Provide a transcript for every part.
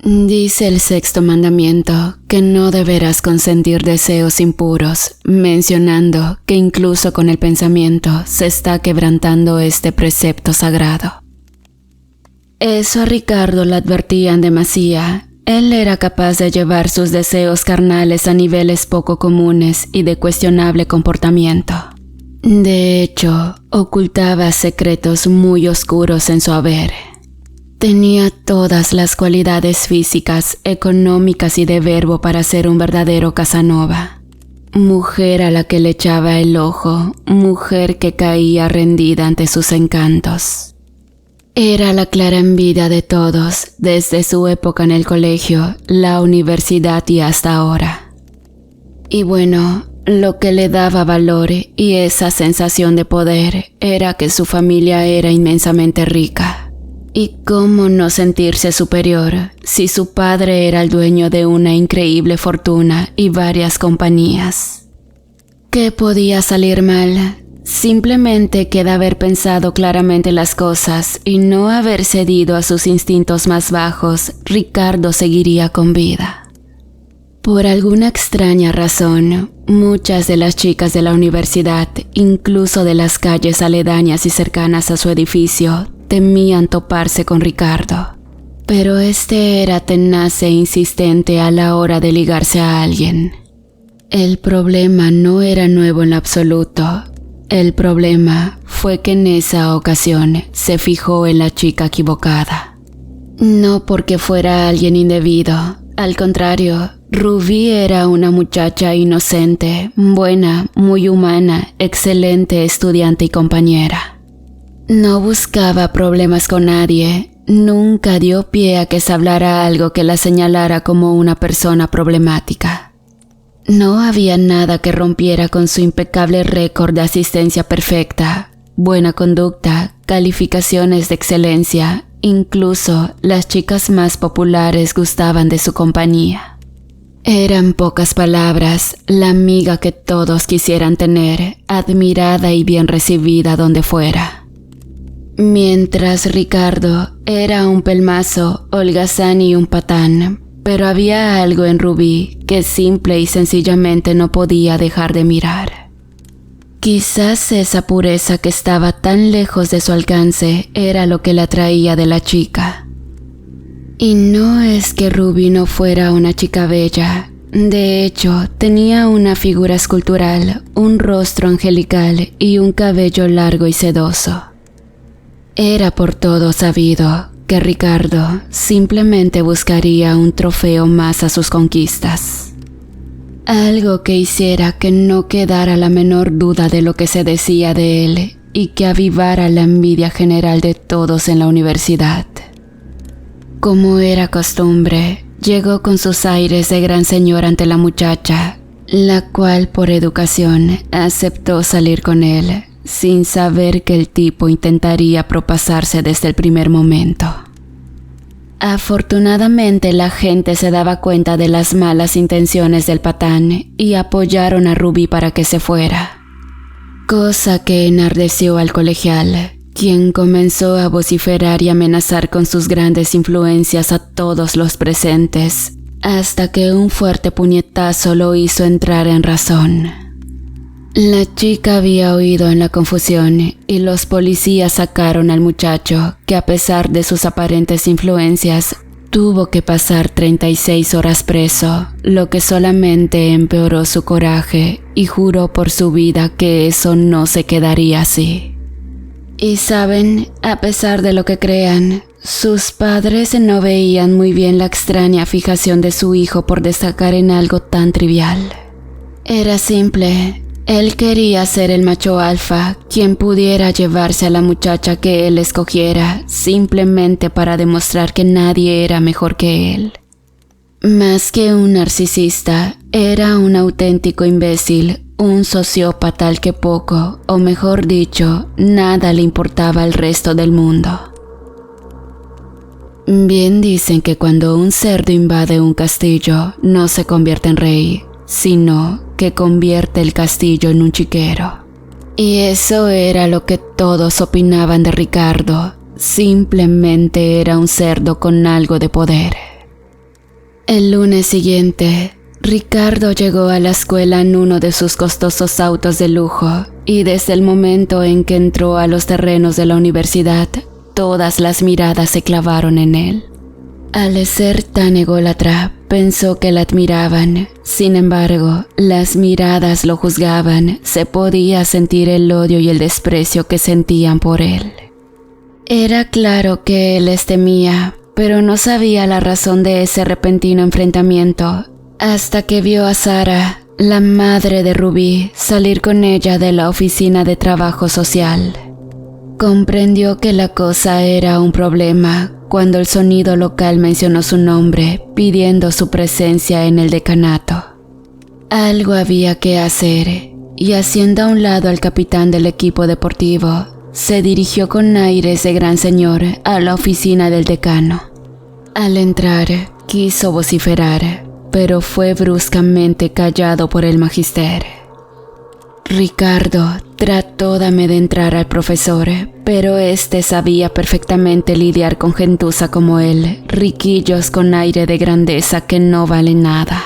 Dice el sexto mandamiento que no deberás consentir deseos impuros, mencionando que incluso con el pensamiento se está quebrantando este precepto sagrado. Eso a Ricardo le advertían demasía. Él era capaz de llevar sus deseos carnales a niveles poco comunes y de cuestionable comportamiento. De hecho, ocultaba secretos muy oscuros en su haber. Tenía todas las cualidades físicas, económicas y de verbo para ser un verdadero Casanova. Mujer a la que le echaba el ojo, mujer que caía rendida ante sus encantos. Era la clara envidia de todos, desde su época en el colegio, la universidad y hasta ahora. Y bueno, lo que le daba valor y esa sensación de poder era que su familia era inmensamente rica. ¿Y cómo no sentirse superior si su padre era el dueño de una increíble fortuna y varias compañías? ¿Qué podía salir mal? Simplemente queda haber pensado claramente las cosas y no haber cedido a sus instintos más bajos, Ricardo seguiría con vida. Por alguna extraña razón, muchas de las chicas de la universidad, incluso de las calles aledañas y cercanas a su edificio, temían toparse con Ricardo, pero este era tenaz e insistente a la hora de ligarse a alguien. El problema no era nuevo en lo absoluto. El problema fue que en esa ocasión se fijó en la chica equivocada. No porque fuera alguien indebido, al contrario, Rubí era una muchacha inocente, buena, muy humana, excelente estudiante y compañera. No buscaba problemas con nadie, nunca dio pie a que se hablara algo que la señalara como una persona problemática. No había nada que rompiera con su impecable récord de asistencia perfecta, buena conducta, calificaciones de excelencia, incluso las chicas más populares gustaban de su compañía. Eran pocas palabras, la amiga que todos quisieran tener, admirada y bien recibida donde fuera. Mientras Ricardo era un pelmazo, holgazán y un patán, pero había algo en Rubí que simple y sencillamente no podía dejar de mirar. Quizás esa pureza que estaba tan lejos de su alcance era lo que la atraía de la chica. Y no es que Rubí no fuera una chica bella. De hecho, tenía una figura escultural, un rostro angelical y un cabello largo y sedoso. Era por todo sabido que Ricardo simplemente buscaría un trofeo más a sus conquistas. Algo que hiciera que no quedara la menor duda de lo que se decía de él y que avivara la envidia general de todos en la universidad. Como era costumbre, llegó con sus aires de gran señor ante la muchacha, la cual por educación aceptó salir con él, sin saber que el tipo intentaría propasarse desde el primer momento. Afortunadamente la gente se daba cuenta de las malas intenciones del patán y apoyaron a Rubí para que se fuera, cosa que enardeció al colegial, quien comenzó a vociferar y amenazar con sus grandes influencias a todos los presentes, hasta que un fuerte puñetazo lo hizo entrar en razón. La chica había huido en la confusión y los policías sacaron al muchacho, que a pesar de sus aparentes influencias, tuvo que pasar 36 horas preso, lo que solamente empeoró su coraje y juró por su vida que eso no se quedaría así. Y saben, a pesar de lo que crean, sus padres no veían muy bien la extraña fijación de su hijo por destacar en algo tan trivial. Era simple. Él quería ser el macho alfa, quien pudiera llevarse a la muchacha que él escogiera, simplemente para demostrar que nadie era mejor que él. Más que un narcisista, era un auténtico imbécil, un sociópata al que poco, o mejor dicho, nada le importaba al resto del mundo. Bien dicen que cuando un cerdo invade un castillo, no se convierte en rey, sino que convierte el castillo en un chiquero. Y eso era lo que todos opinaban de Ricardo, simplemente era un cerdo con algo de poder. El lunes siguiente, Ricardo llegó a la escuela en uno de sus costosos autos de lujo y desde el momento en que entró a los terrenos de la universidad, todas las miradas se clavaron en él. Al ser tan ególatra, pensó que la admiraban. Sin embargo, las miradas lo juzgaban, se podía sentir el odio y el desprecio que sentían por él. Era claro que él les temía, pero no sabía la razón de ese repentino enfrentamiento, hasta que vio a Sara, la madre de Rubí, salir con ella de la oficina de trabajo social. Comprendió que la cosa era un problema cuando el sonido local mencionó su nombre, pidiendo su presencia en el decanato. Algo había que hacer, y haciendo a un lado al capitán del equipo deportivo, se dirigió con aires de gran señor a la oficina del decano. Al entrar, quiso vociferar, pero fue bruscamente callado por el magister. Ricardo trató de amedrentar al profesor, pero este sabía perfectamente lidiar con gentuza como él, riquillos con aire de grandeza que no valen nada.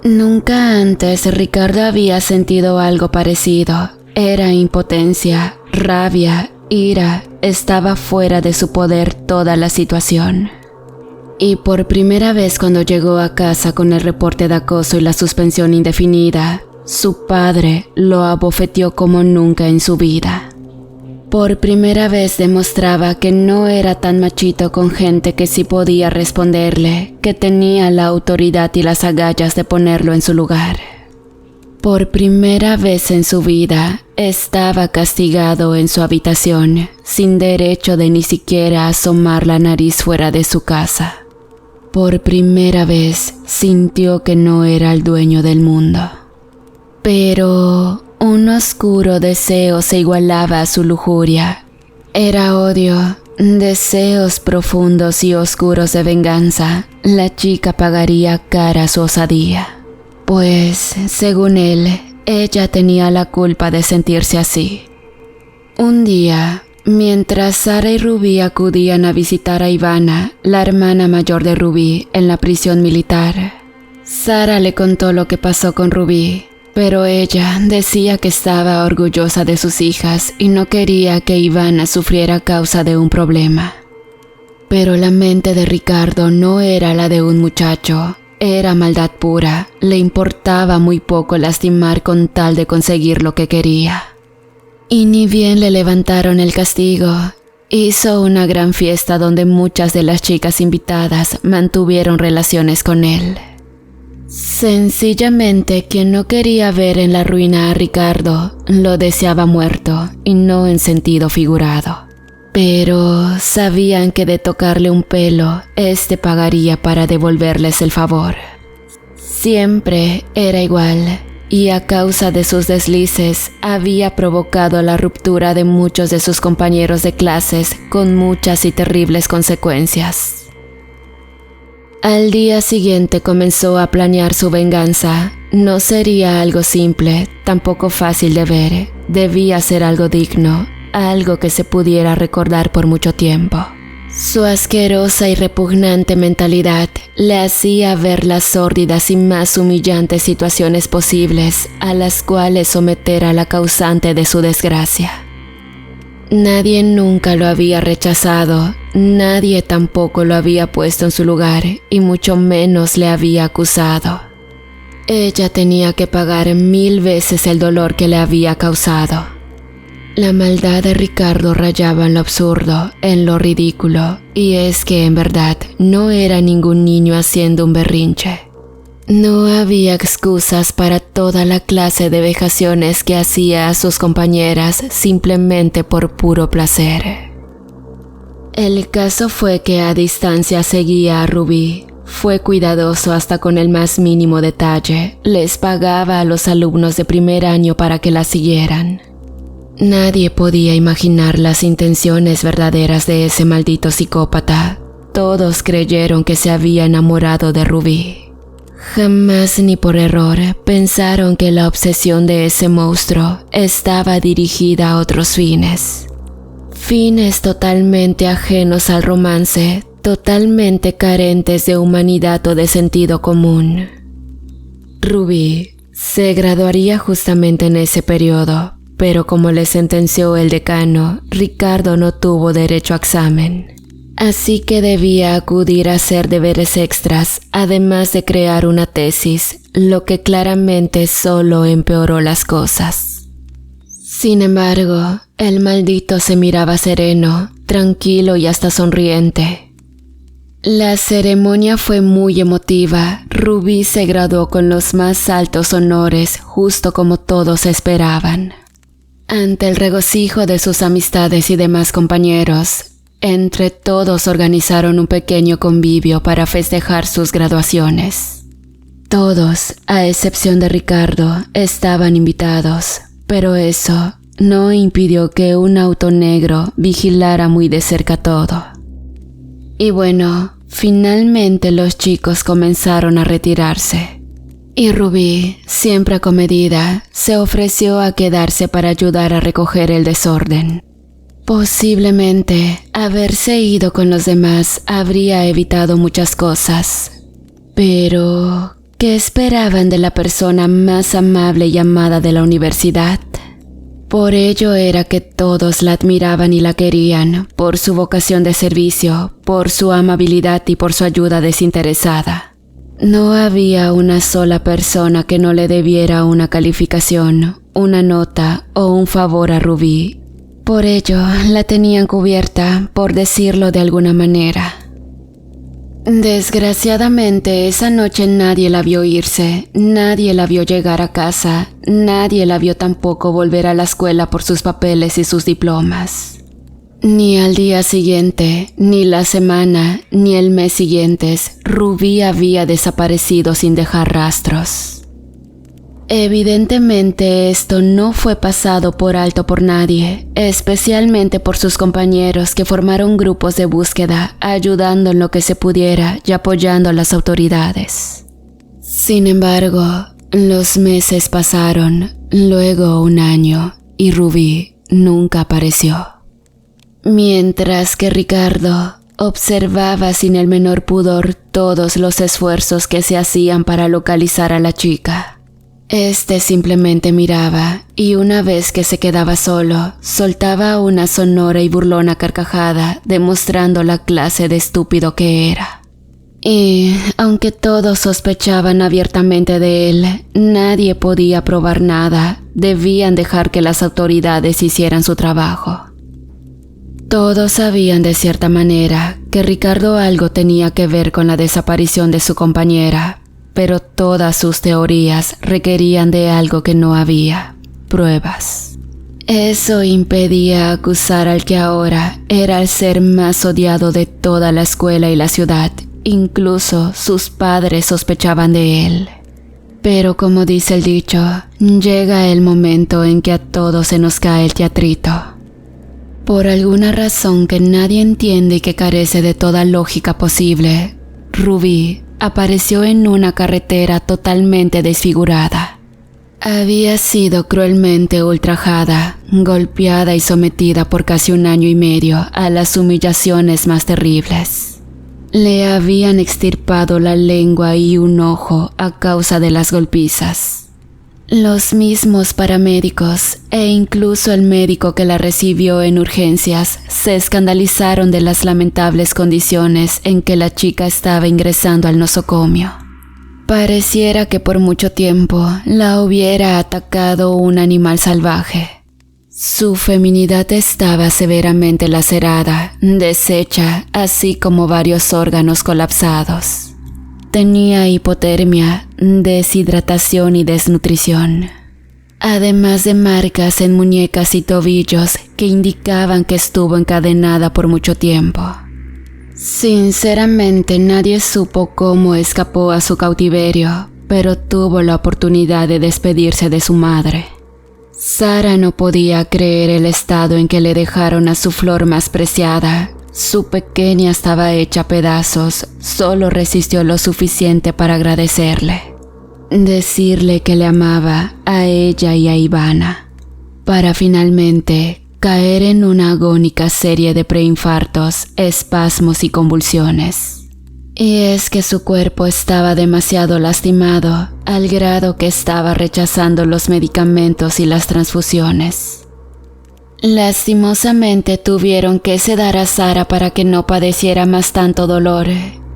Nunca antes Ricardo había sentido algo parecido. Era impotencia, rabia, ira, estaba fuera de su poder toda la situación. Y por primera vez cuando llegó a casa con el reporte de acoso y la suspensión indefinida, su padre lo abofeteó como nunca en su vida. Por primera vez demostraba que no era tan machito con gente que sí podía responderle, que tenía la autoridad y las agallas de ponerlo en su lugar. Por primera vez en su vida, estaba castigado en su habitación, sin derecho de ni siquiera asomar la nariz fuera de su casa. Por primera vez sintió que no era el dueño del mundo. Pero un oscuro deseo se igualaba a su lujuria. Era odio, deseos profundos y oscuros de venganza. La chica pagaría cara su osadía. Pues, según él, ella tenía la culpa de sentirse así. Un día, mientras Sara y Rubí acudían a visitar a Ivana, la hermana mayor de Rubí, en la prisión militar, Sara le contó lo que pasó con Rubí, pero ella decía que estaba orgullosa de sus hijas y no quería que Ivana sufriera a causa de un problema. Pero la mente de Ricardo no era la de un muchacho. Era maldad pura, le importaba muy poco lastimar con tal de conseguir lo que quería. Y ni bien le levantaron el castigo, hizo una gran fiesta donde muchas de las chicas invitadas mantuvieron relaciones con él. Sencillamente quien no quería ver en la ruina a Ricardo, lo deseaba muerto y no en sentido figurado. Pero sabían que de tocarle un pelo, este pagaría para devolverles el favor. Siempre era igual, y a causa de sus deslices, había provocado la ruptura de muchos de sus compañeros de clases con muchas y terribles consecuencias. Al día siguiente comenzó a planear su venganza. No sería algo simple, tampoco fácil de ver, debía ser algo digno. Algo que se pudiera recordar por mucho tiempo. Su asquerosa y repugnante mentalidad le hacía ver las sórdidas y más humillantes situaciones posibles a las cuales someter a la causante de su desgracia. Nadie nunca lo había rechazado, nadie tampoco lo había puesto en su lugar y mucho menos le había acusado. Ella tenía que pagar 1000 veces el dolor que le había causado. La maldad de Ricardo rayaba en lo absurdo, en lo ridículo, y es que en verdad no era ningún niño haciendo un berrinche. No había excusas para toda la clase de vejaciones que hacía a sus compañeras simplemente por puro placer. El caso fue que a distancia seguía a Rubí. Fue cuidadoso hasta con el más mínimo detalle, les pagaba a los alumnos de primer año para que la siguieran. Nadie podía imaginar las intenciones verdaderas de ese maldito psicópata. Todos creyeron que se había enamorado de Rubí. Jamás ni por error pensaron que la obsesión de ese monstruo estaba dirigida a otros fines. Fines totalmente ajenos al romance, totalmente carentes de humanidad o de sentido común. Ruby se graduaría justamente en ese periodo, pero como le sentenció el decano, Ricardo no tuvo derecho a examen. Así que debía acudir a hacer deberes extras, además de crear una tesis, lo que claramente solo empeoró las cosas. Sin embargo, el maldito se miraba sereno, tranquilo y hasta sonriente. La ceremonia fue muy emotiva. Ruby se graduó con los más altos honores, justo como todos esperaban. Ante el regocijo de sus amistades y demás compañeros, entre todos organizaron un pequeño convivio para festejar sus graduaciones. Todos, a excepción de Ricardo, estaban invitados, pero eso no impidió que un auto negro vigilara muy de cerca todo. Y bueno, finalmente los chicos comenzaron a retirarse. Y Ruby, siempre acomedida, se ofreció a quedarse para ayudar a recoger el desorden. Posiblemente, haberse ido con los demás habría evitado muchas cosas. Pero, ¿qué esperaban de la persona más amable y amada de la universidad? Por ello era que todos la admiraban y la querían, por su vocación de servicio, por su amabilidad y por su ayuda desinteresada. No había una sola persona que no le debiera una calificación, una nota o un favor a Ruby. Por ello, la tenían cubierta, por decirlo de alguna manera. Desgraciadamente, esa noche nadie la vio irse, nadie la vio llegar a casa, nadie la vio tampoco volver a la escuela por sus papeles y sus diplomas. Ni al día siguiente, ni la semana, ni el mes siguientes, Ruby había desaparecido sin dejar rastros. Evidentemente esto no fue pasado por alto por nadie, especialmente por sus compañeros que formaron grupos de búsqueda, ayudando en lo que se pudiera y apoyando a las autoridades. Sin embargo, los meses pasaron, luego un año, y Ruby nunca apareció. Mientras que Ricardo observaba sin el menor pudor todos los esfuerzos que se hacían para localizar a la chica. Este simplemente miraba y una vez que se quedaba solo, soltaba una sonora y burlona carcajada, demostrando la clase de estúpido que era. Y, aunque todos sospechaban abiertamente de él, nadie podía probar nada, debían dejar que las autoridades hicieran su trabajo. Todos sabían de cierta manera que Ricardo algo tenía que ver con la desaparición de su compañera, pero todas sus teorías requerían de algo que no había: pruebas. Eso impedía acusar al que ahora era el ser más odiado de toda la escuela y la ciudad. Incluso sus padres sospechaban de él. Pero como dice el dicho, llega el momento en que a todos se nos cae el teatrito. Por alguna razón que nadie entiende y que carece de toda lógica posible, Ruby apareció en una carretera totalmente desfigurada. Había sido cruelmente ultrajada, golpeada y sometida por casi 1 año y medio a las humillaciones más terribles. Le habían extirpado la lengua y un ojo a causa de las golpizas. Los mismos paramédicos e incluso el médico que la recibió en urgencias se escandalizaron de las lamentables condiciones en que la chica estaba ingresando al nosocomio. Pareciera que por mucho tiempo la hubiera atacado un animal salvaje. Su feminidad estaba severamente lacerada, deshecha, así como varios órganos colapsados. Tenía hipotermia, deshidratación y desnutrición, además de marcas en muñecas y tobillos que indicaban que estuvo encadenada por mucho tiempo. Sinceramente, nadie supo cómo escapó a su cautiverio, pero tuvo la oportunidad de despedirse de su madre. Sara no podía creer el estado en que le dejaron a su flor más preciada. Su pequeña estaba hecha a pedazos, solo resistió lo suficiente para agradecerle. Decirle que le amaba a ella y a Ivana, para finalmente caer en una agónica serie de preinfartos, espasmos y convulsiones. Y es que su cuerpo estaba demasiado lastimado, al grado que estaba rechazando los medicamentos y las transfusiones. Lastimosamente tuvieron que sedar a Sara para que no padeciera más tanto dolor,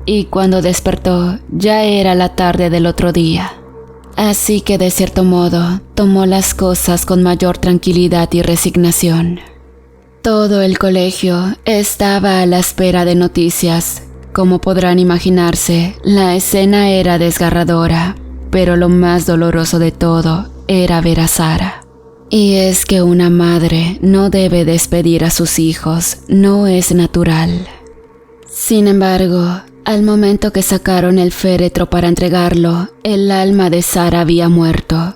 y cuando despertó ya era la tarde del otro día. Así que de cierto modo tomó las cosas con mayor tranquilidad y resignación. Todo el colegio estaba a la espera de noticias. Como podrán imaginarse, la escena era desgarradora, pero lo más doloroso de todo era ver a Sara. Y es que una madre no debe despedir a sus hijos, no es natural. Sin embargo, al momento que sacaron el féretro para entregarlo, el alma de Sara había muerto.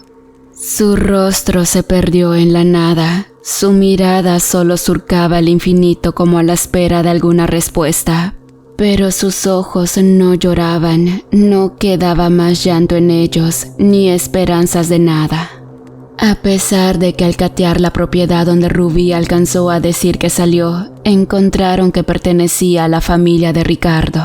Su rostro se perdió en la nada, su mirada solo surcaba el infinito como a la espera de alguna respuesta. Pero sus ojos no lloraban, no quedaba más llanto en ellos, ni esperanzas de nada. A pesar de que al catear la propiedad donde Rubí alcanzó a decir que salió, encontraron que pertenecía a la familia de Ricardo.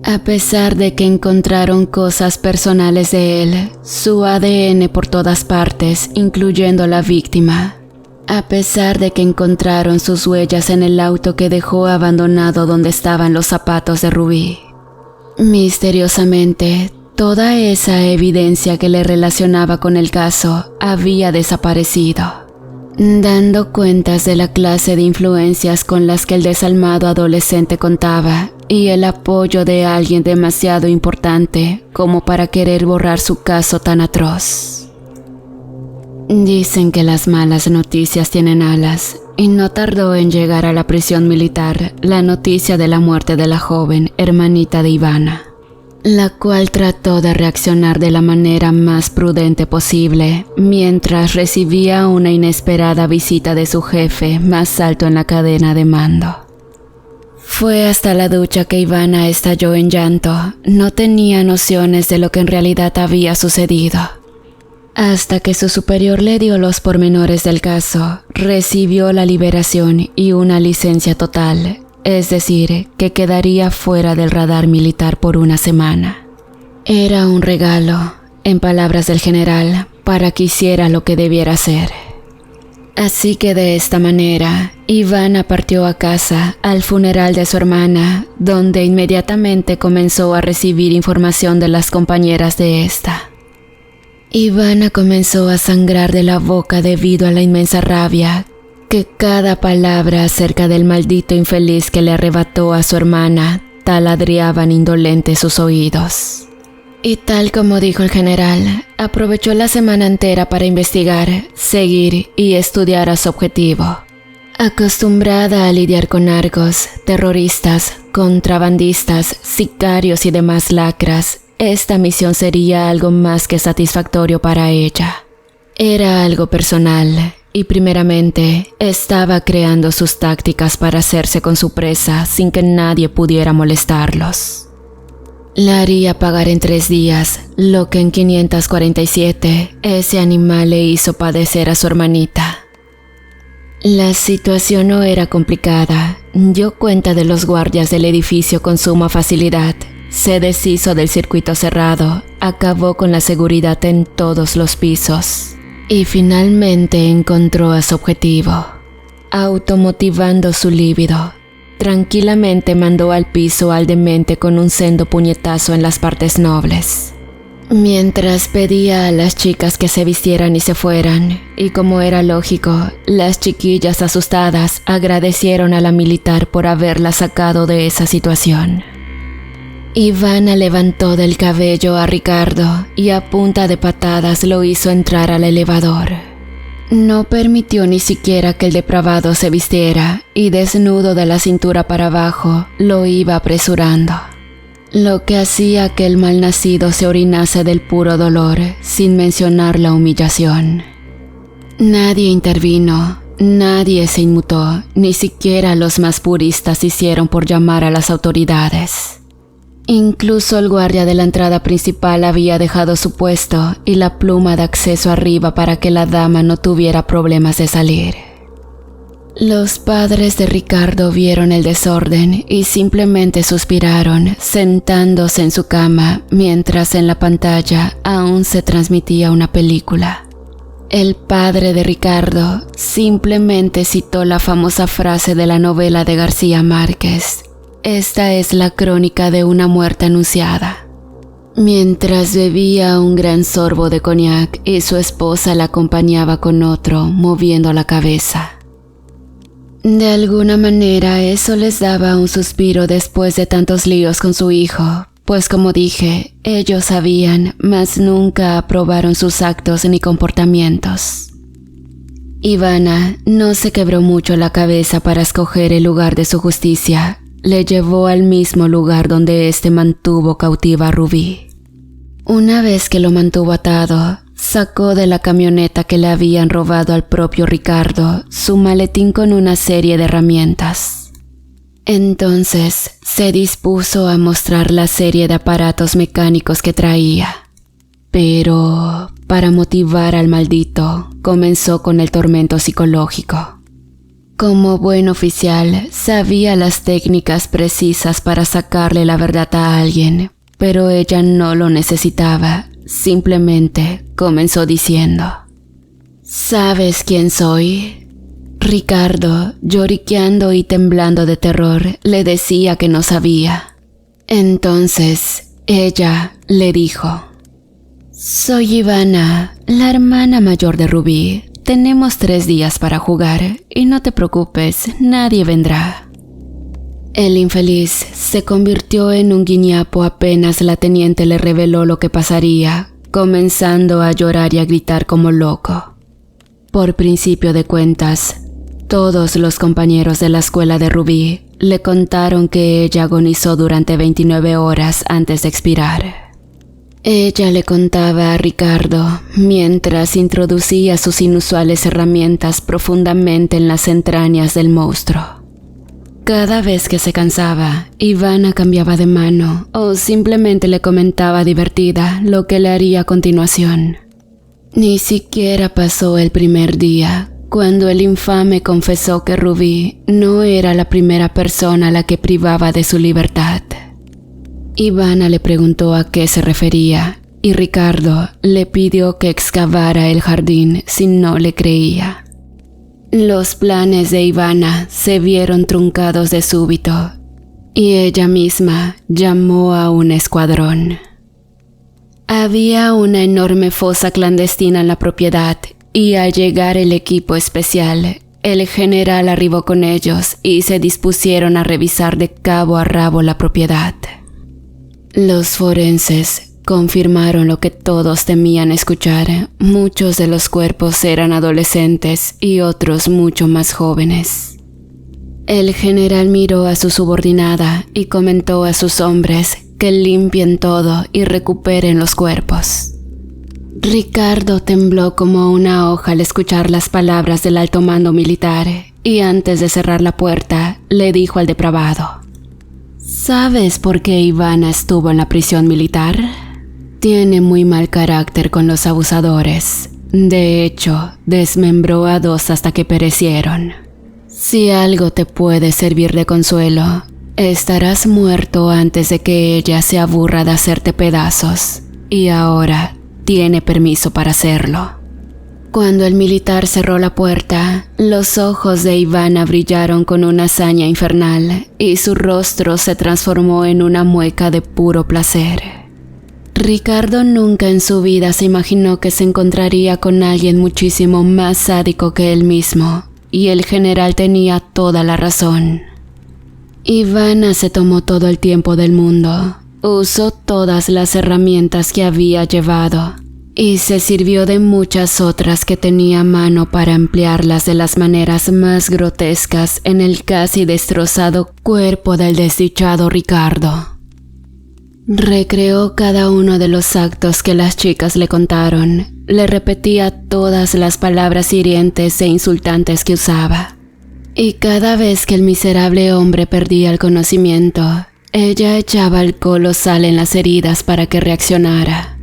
A pesar de que encontraron cosas personales de él, su ADN por todas partes, incluyendo la víctima. A pesar de que encontraron sus huellas en el auto que dejó abandonado donde estaban los zapatos de Rubí. Misteriosamente, toda esa evidencia que le relacionaba con el caso había desaparecido, dando cuentas de la clase de influencias con las que el desalmado adolescente contaba y el apoyo de alguien demasiado importante como para querer borrar su caso tan atroz. Dicen que las malas noticias tienen alas, y no tardó en llegar a la prisión militar la noticia de la muerte de la joven hermanita de Ivana, la cual trató de reaccionar de la manera más prudente posible mientras recibía una inesperada visita de su jefe más alto en la cadena de mando. Fue hasta la ducha que Ivana estalló en llanto, no tenía nociones de lo que en realidad había sucedido. Hasta que su superior le dio los pormenores del caso, recibió la liberación y una licencia total, es decir, que quedaría fuera del radar militar por una semana. Era un regalo, en palabras del general, para que hiciera lo que debiera hacer. Así que de esta manera, Ivana partió a casa al funeral de su hermana, donde inmediatamente comenzó a recibir información de las compañeras de esta. Ivana comenzó a sangrar de la boca debido a la inmensa rabia que cada palabra acerca del maldito infeliz que le arrebató a su hermana taladreaban indolentes sus oídos. Y tal como dijo el general, aprovechó la semana entera para investigar, seguir y estudiar a su objetivo. Acostumbrada a lidiar con narcos, terroristas, contrabandistas, sicarios y demás lacras, esta misión sería algo más que satisfactorio para ella. Era algo personal y primeramente estaba creando sus tácticas para hacerse con su presa sin que nadie pudiera molestarlos. La haría pagar en 3 días, lo que en 547 ese animal le hizo padecer a su hermanita. La situación no era complicada, dio cuenta de los guardias del edificio con suma facilidad. Se deshizo del circuito cerrado, acabó con la seguridad en todos los pisos y finalmente encontró a su objetivo. Automotivando su líbido, tranquilamente mandó al piso al demente con un sendo puñetazo en las partes nobles. Mientras pedía a las chicas que se vistieran y se fueran, y como era lógico, las chiquillas asustadas agradecieron a la militar por haberla sacado de esa situación. Ivana levantó del cabello a Ricardo y a punta de patadas lo hizo entrar al elevador. No permitió ni siquiera que el depravado se vistiera y desnudo de la cintura para abajo lo iba apresurando, lo que hacía que el malnacido se orinase del puro dolor sin mencionar la humillación. Nadie intervino, nadie se inmutó, ni siquiera los más puristas hicieron por llamar a las autoridades. Incluso el guardia de la entrada principal había dejado su puesto y la pluma de acceso arriba para que la dama no tuviera problemas de salir. Los padres de Ricardo vieron el desorden y simplemente suspiraron, sentándose en su cama, mientras en la pantalla aún se transmitía una película. El padre de Ricardo simplemente citó la famosa frase de la novela de García Márquez: "Esta es la crónica de una muerte anunciada", mientras bebía un gran sorbo de coñac y su esposa la acompañaba con otro, moviendo la cabeza. De alguna manera eso les daba un suspiro después de tantos líos con su hijo, pues como dije, ellos sabían, mas nunca aprobaron sus actos ni comportamientos. Ivana no se quebró mucho la cabeza para escoger el lugar de su justicia. Le llevó al mismo lugar donde éste mantuvo cautiva a Rubí. Una vez que lo mantuvo atado, sacó de la camioneta que le habían robado al propio Ricardo su maletín con una serie de herramientas. Entonces se dispuso a mostrar la serie de aparatos mecánicos que traía. Pero, para motivar al maldito, comenzó con el tormento psicológico. Como buen oficial, sabía las técnicas precisas para sacarle la verdad a alguien, pero ella no lo necesitaba. Simplemente comenzó diciendo: ¿Sabes quién soy? Ricardo, lloriqueando y temblando de terror, le decía que no sabía. Entonces, ella le dijo: Soy Ivana, la hermana mayor de Rubí. Tenemos 3 días para jugar y no te preocupes, nadie vendrá. El infeliz se convirtió en un guiñapo apenas la teniente le reveló lo que pasaría, comenzando a llorar y a gritar como loco. Por principio de cuentas, todos los compañeros de la escuela de Rubí le contaron que ella agonizó durante 29 horas antes de expirar. Ella le contaba a Ricardo mientras introducía sus inusuales herramientas profundamente en las entrañas del monstruo. Cada vez que se cansaba, Ivana cambiaba de mano o simplemente le comentaba divertida lo que le haría a continuación. Ni siquiera pasó el primer día cuando el infame confesó que Rubí no era la primera persona a la que privaba de su libertad. Ivana le preguntó a qué se refería y Ricardo le pidió que excavara el jardín si no le creía. Los planes de Ivana se vieron truncados de súbito y ella misma llamó a un escuadrón. Había una enorme fosa clandestina en la propiedad y al llegar el equipo especial, el general arribó con ellos y se dispusieron a revisar de cabo a rabo la propiedad. Los forenses confirmaron lo que todos temían escuchar. Muchos de los cuerpos eran adolescentes y otros mucho más jóvenes. El general miró a su subordinada y comentó a sus hombres que limpien todo y recuperen los cuerpos. Ricardo tembló como una hoja al escuchar las palabras del alto mando militar y antes de cerrar la puerta le dijo al depravado: ¿Sabes por qué Ivana estuvo en la prisión militar? Tiene muy mal carácter con los abusadores. De hecho, desmembró a 2 hasta que perecieron. Si algo te puede servir de consuelo, estarás muerto antes de que ella se aburra de hacerte pedazos. Y ahora tiene permiso para hacerlo. Cuando el militar cerró la puerta, los ojos de Ivana brillaron con una hazaña infernal y su rostro se transformó en una mueca de puro placer. Ricardo nunca en su vida se imaginó que se encontraría con alguien muchísimo más sádico que él mismo, y el general tenía toda la razón. Ivana se tomó todo el tiempo del mundo, usó todas las herramientas que había llevado, y se sirvió de muchas otras que tenía a mano para emplearlas de las maneras más grotescas en el casi destrozado cuerpo del desdichado Ricardo. Recreó cada uno de los actos que las chicas le contaron, le repetía todas las palabras hirientes e insultantes que usaba. Y cada vez que el miserable hombre perdía el conocimiento, ella echaba alcohol o sal en las heridas para que reaccionara.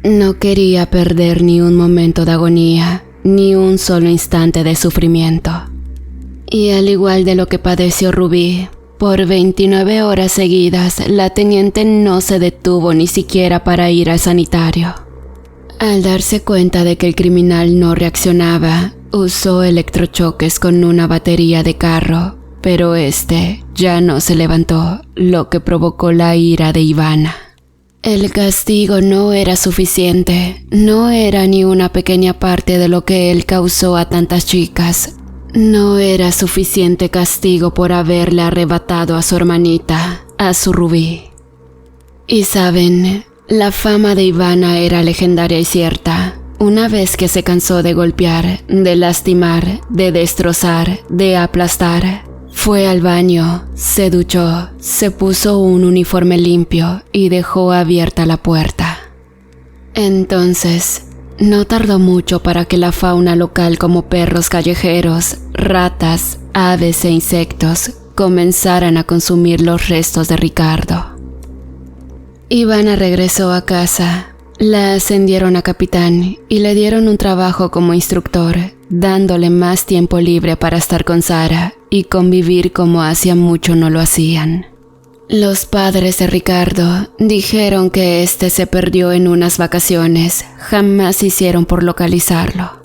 No quería perder ni un momento de agonía, ni un solo instante de sufrimiento. Y al igual de lo que padeció Rubí, por 29 horas seguidas, la teniente no se detuvo ni siquiera para ir al sanitario. Al darse cuenta de que el criminal no reaccionaba, usó electrochoques con una batería de carro, pero este ya no se levantó, lo que provocó la ira de Ivana. El castigo no era suficiente, no era ni una pequeña parte de lo que él causó a tantas chicas. No era suficiente castigo por haberle arrebatado a su hermanita, a su Rubí. Y saben, la fama de Ivana era legendaria y cierta. Una vez que se cansó de golpear, de lastimar, de destrozar, de aplastar, fue al baño, se duchó, se puso un uniforme limpio y dejó abierta la puerta. Entonces, no tardó mucho para que la fauna local como perros callejeros, ratas, aves e insectos comenzaran a consumir los restos de Ricardo. Ivana regresó a casa, la ascendieron a capitán y le dieron un trabajo como instructor, dándole más tiempo libre para estar con Sara y convivir como hacía mucho no lo hacían. Los padres de Ricardo dijeron que este se perdió en unas vacaciones, jamás hicieron por localizarlo.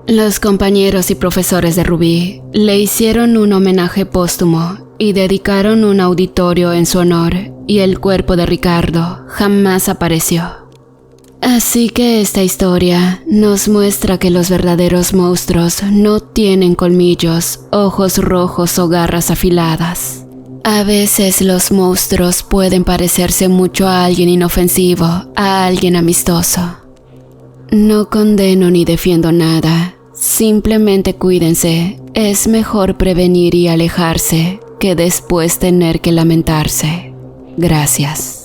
Los compañeros y profesores de Rubí le hicieron un homenaje póstumo y dedicaron un auditorio en su honor, y el cuerpo de Ricardo jamás apareció. Así que esta historia nos muestra que los verdaderos monstruos no tienen colmillos, ojos rojos o garras afiladas. A veces los monstruos pueden parecerse mucho a alguien inofensivo, a alguien amistoso. No condeno ni defiendo nada, simplemente cuídense, es mejor prevenir y alejarse que después tener que lamentarse. Gracias.